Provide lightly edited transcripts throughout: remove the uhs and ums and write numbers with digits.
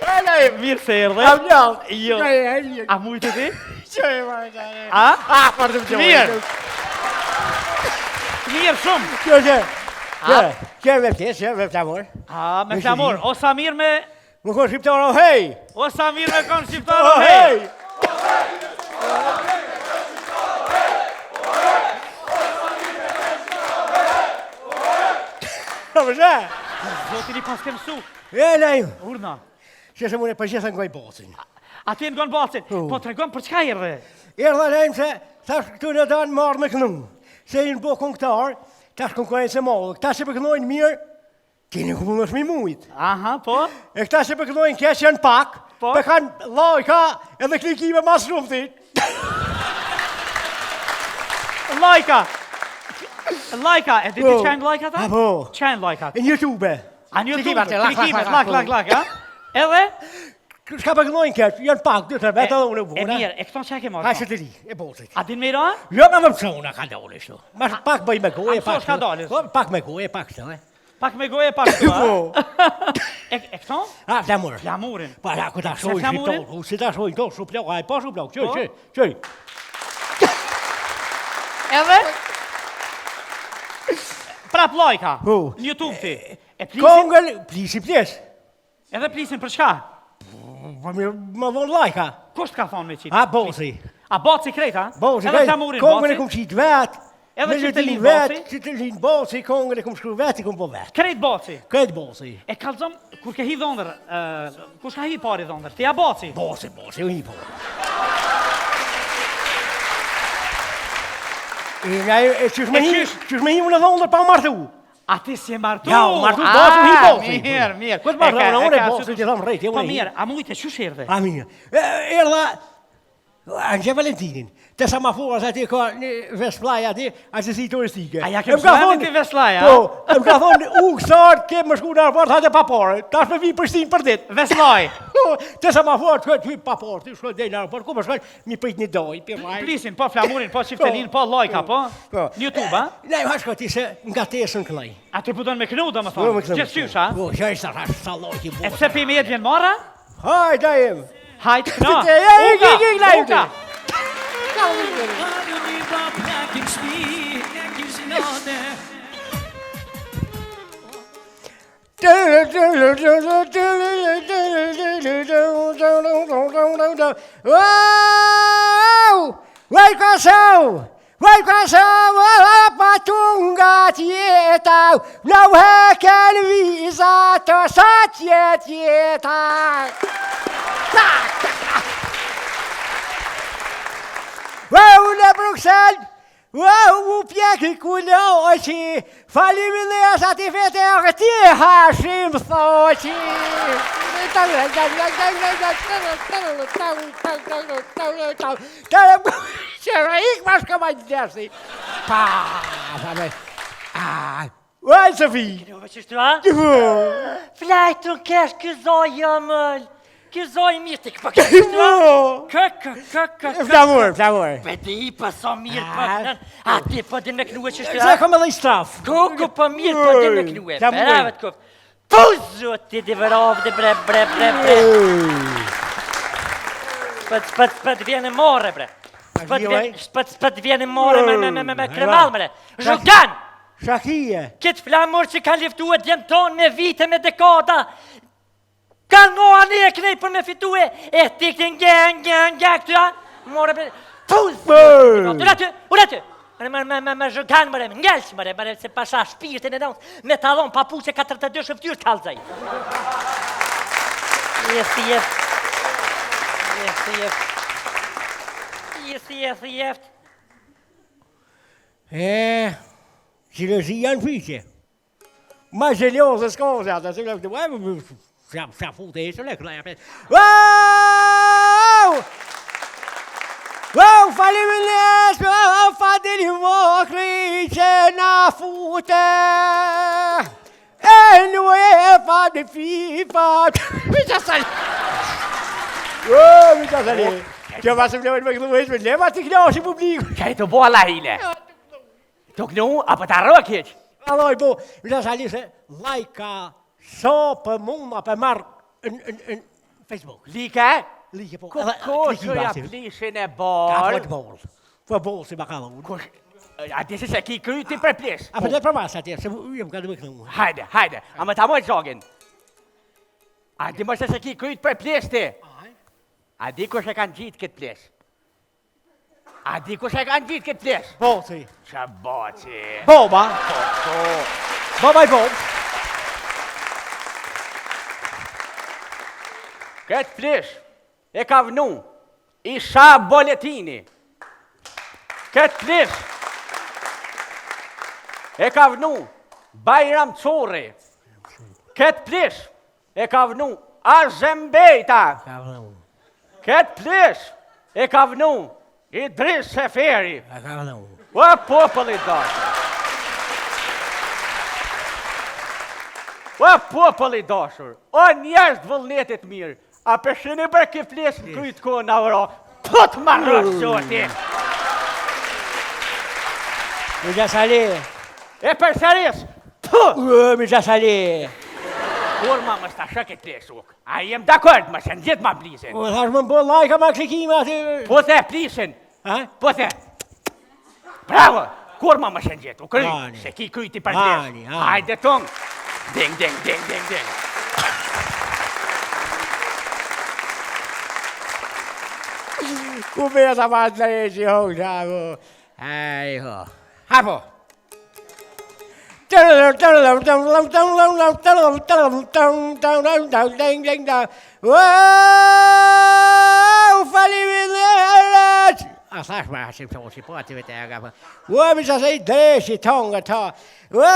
Mirë se erdhe. Kam njall. Jo. A mujtë ti? Qoj, marrë. A? Për të më qoj. Mirë. Mirë shumë. Kjo me pjesë, me flamur. A, me flamur. O Samir me... Më konë shqiptar, o hej! O Samir me konë shqiptar, o hej! Në më shë? Zotin i pas ke mësu. Lejmë. Urna. Që se mune përgjithë në gojë bocin. A ti në gonë bacin? Po të regon për çka erdhe? Erdhe lejmë se tash këtu në danë marrë me kënu. Se i në bo këngëtar, tash konkurrencë e modë. Këta që përkënojnë mirë, keni ku më shmi mujtë. Aha, po? E këta që përkënojnë kesh janë pak, Po? për kanë lajka edhe klikime mas shumë ti. Lajka! Lajka, e di ti që janë lajka ta? Po. Që janë lajka? Në YouTube. A një YouTube, Klikimet, klikimet, lak, ha? Edhe? Shka përkënojnë kesh, janë pak, 2-3 vetë edhe unë u E buna. mirë, e këton që ke marrë? Ha që të ri, e botit. A din me i ra? Jo me më mësona ka dole shtu. Mas pak bëj me goje, A pak mësosh ka dole? Pak me goje, pak shtu, Pak me goje, pak të E këton? A, flamur. Flamurin. Pa, la, ku ta shojnë flamurin? shqiptarë, si ta shojnë, to shuplok, a e pa shuplok, qëj. Edhe? Prap lajka. Po. Në YouTube ti. E plisin? Kongën, plisi ples. Edhe plisin për çka? Pa mirë, më vonë lajka. Kusht ka thonë me qitë? A, bosi. A baci krejta? Bosi, Edhe flamurin kongën e baci? kum qitë vetë. Edhe që të linë vetë, baci? që të linë bosi, kongën e kum shkru vetë, i kum po vetë. Krejt baci? Këtë bosi. E kalzom, kur ke hi dhondër, kush ka hi pari dhondër? Ti a baci? Bosi, u hi po. Qysh me hi unë dhondër pa u martu. A ti si e martu? Ja, u martu, bosi, u hi bosi. Mirë. Këtë martu, unë e bosi, që thamë rejtë, Po mirë, a mujtë, që shirë A mirë. Erdha, Anxhe Valentinin. Të sa ma fora se ati ka një vesplaja ati, agjësi turistike. A ja ke mësuar ti vesplaja? Po, më ka thonë, kësar, ke më shku në aeroport, hajde pa pare. Tash me vi për shtin për dit. Veslaj. Të sa ma fora, të hy pa pare, të shkoj dhe në aeroport, ku më shkoj, mi prit një doj, piraj. Plisin, po flamurin, po qiftelin, po lajka, po? Në YouTube, a? Ne, hashko ti se nga tesën këllaj. A ti përdojnë me kënu, do më thonë? Gjithë qysh, a? Po, që ishtë hash sa lojki E pse për me jetë vjenë mara? Hajde, jem. Hajtë këna. Uka. Vai qua patunga tieta, lau hekel visa to satje tieta. Wow, në Bruxelles, wow, u pjekë kulloqi, faleminderit ati vete e këti hashim thoqi. Qëra ik ma shka ma gjërsi. Pa, Vaj, Sofi. Kënove qështu, a? Flajtu kesh këzoj mëll. Këzoj mirë të këpë kështu, a? Flamur. Pe di pa so mirë për a ti për din me kënue qështu, Se a? kom edhe i straf. Kuku për mirë për din me kënue. Flamur. Peravet kup. Puzo ti di vërovë di bre. Spët vjene more, bre. Spët vjene more me kremall, bre. Zhugan! Shakije. Këtë flamur që ka liftu e djemë tonë me vite, me dekada, ka ngoa një e knej për me fitu e ti këtë nga këtu, a? More për... Ure ty! Me zhëgan, mëre, me ngelsh, mëre, se pasha shpirtin e nëndë, me talon papuqe 42 shëftyrë të kalzaj. Jeft. Gjilëzi janë fiqe. Ma gjelozë s'koze atë, se më këtë, shafute e shë lekë, Wow, faleminderit, fadeli mokri që na fute. E nue fa de fifa. Mi qa sali. Mi qa sali. Që ma se vlevën me këllu e shme, leva të knashe publiku. Qaj të bo alla hile. Të kënu, apo të arro keq? Alloj, bo, mi qa sali se lajka so për mund, për marrë Facebook. Like? Like po. Ko ja plishin e Ka bol. football. Football si baka unë. A di se ki kryti për plish? A për dhe për mas atje, se jem ka dhe kënu. Hajde, a më ta moj zogin. A di më se ki kryt për plish ti? A di kush e kanë gjitë këtë plish? A di kush e kanë gjitë këtë plish? Boci. Qa boci? Boba. Boba i bob. Këtë plish e ka vnu Isha Boletini. Këtë plish e ka vnu Bajram Cori. Këtë plish e ka vnu Azembejta. Këtë plish e ka vnu Idris Seferi. O populli dashur. O populli dashur. O njerëz të vullnetit mirë. A përshini për këtë plish në krytë kohë në ora. Po të marrë shoti. Mirza Salih. E për sëris. Mirza Salih. Kur ma më stashë këtë plish uk. A jem dakord më se në gjithë ma plishin. O, thash më bë lajka ma klikime aty. Po the plishin. Po the. Bravo. Kur ma më se në gjithë. U kry. Se ki kryti për plish. Hajde tong. Ding, ding, ding, ding, ding. Ku beta ma të lejë ho, shago. Ajho. Hapo. A thash ma hasim të osi po aty vete aga. Ua mi sa se i dreshi tonga ta. Ua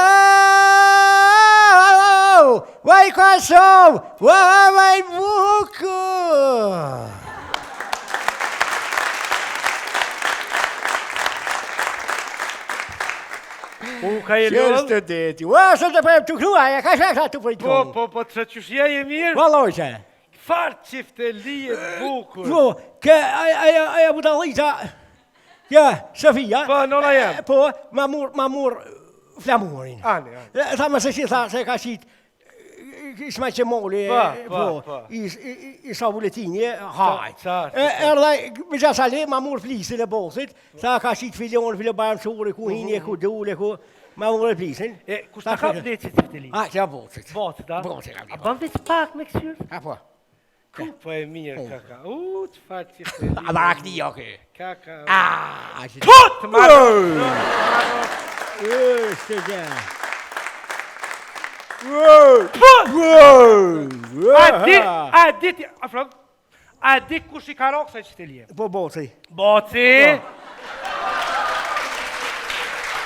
i kasov. Ua i buku. U ka e lëllë? Qështë të deti. Ua, së të përëm të kruaja, ka shakta të për i tonë. Po, të qëshja e mirë? Valoj që. Farë qifte lijet bukur. Po, aja budalita, ja, Sofia. Po, nona jam. Po, ma mur flamurin. Ani. Tha më se si tha, se ka qitë, ishma që moli, po. I sa buletinje, hajt. Erdhe, Mirza Salih, ma mur flisin e bosit, tha ka qitë filion, filobajmë shuri, ku hinje, ku dule, ku... Ma mure flisin. Kus të ka vlecit të të li? A, që a bosit. Bosit, a? Bosit, A ban vec pak me kësyrë? A, po. Po e mirë, kaka. Të farë qifte lijet. A, barak ti, oke. Kaka. A, që... Të marrë! Shtë gjë. A di kush i ka rokë se që të lijet? Po, bosi. Boci!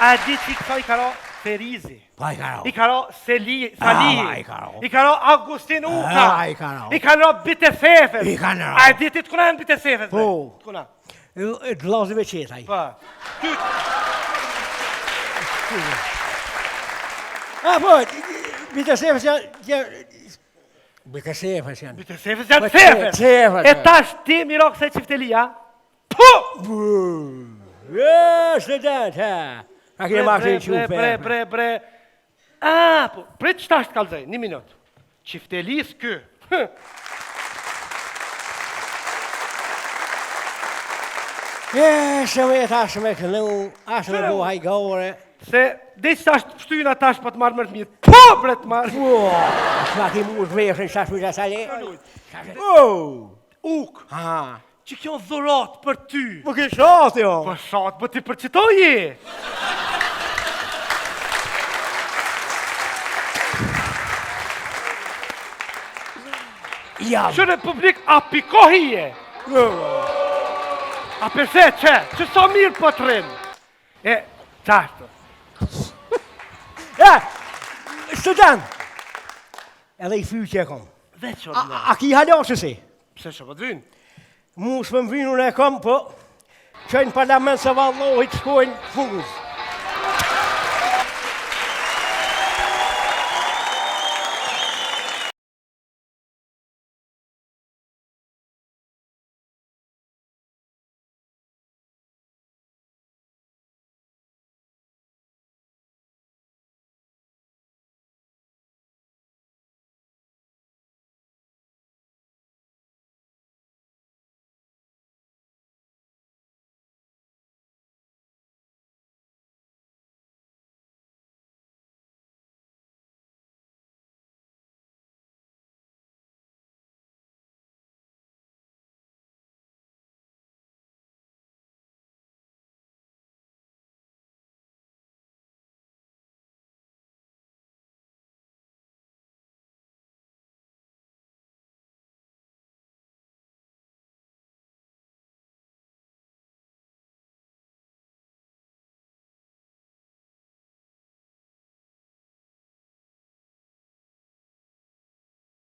A di që i kësa i karo Ferizi. Pa i karo. I karo Salih. I karo. I karo Agustin Uka. I karo. I karo Bitesefet. I karo. A di ti të kuna në Bitesefet? Po. Të kuna. Të lazive qetaj. Pa. A, po, Bitesefet janë... Bitesefet janë. Bitesefet janë Sefet. E tash ti mirok se qiftelia. Po! Student, ha. A kje ma kje qufe. Bre. A, po, pre që tash të kalzaj, 1 minut. Qiftelis kë. Se me tash me kënu, ashtë me buha i gore. Se, dhe që tash të pështyjna tash pa të marrë mërë të mirë. Po, bre të marrë. Po, shma ki mu shveshën, shash Mirza Salih. Uk, Ha. që kjo dhurat për ty. Po ke shatë, jo. Po shatë, po ti përqitoji. Jam. Që Republik a pikohije. A përse që sa mirë po të rinë. E, qartë. Student. Edhe i fyqe e kom. Veç o në. A ki halosë si? Pse që po të vinë? Mu shpëm vinun e kom, po. Qëjnë parlament se vallohit shkojnë fungës.